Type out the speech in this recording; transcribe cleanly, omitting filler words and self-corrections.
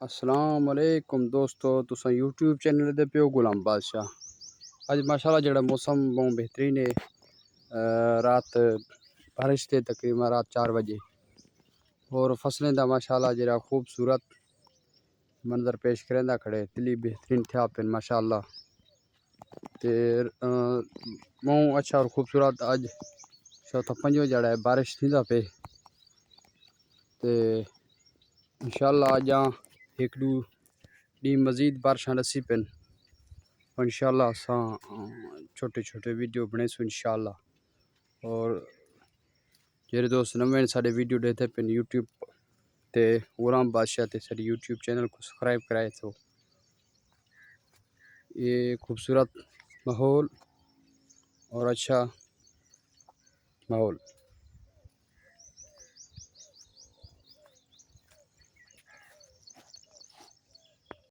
السلام علیکم دوستو، تساں یوٹیوب چینل دے پیو غلام بادشاہ۔ اج ماشاءاللہ جڑا موسم بہت بہترین ہے۔ رات بارش تے تقریباً رات 4 بجے اور فصلیں دا ماشاءاللہ جڑا خوبصورت منظر پیش کریندا کھڑے دلی بہترین تھیا پن ماشاءاللہ تے بہت اچھا اور خوبصورت اج چوتھا پنجواں جڑا ہے بارش تھیندا پے تے انشاءاللہ اج ایک دو دی مزید بارشاں نصیب پن انشاءاللہ اساں چھوٹے چھوٹے ویڈیو بنے سو انشاءاللہ۔ اور جڑے دوست نویں ساڈے ویڈیو دیکھتے پن یوٹیوب تے غلام بادشاہ تے ساڈے یوٹیوب چینل کو سبسکرائب کرائے تو یہ خوبصورت ماحول اور اچھا ماحول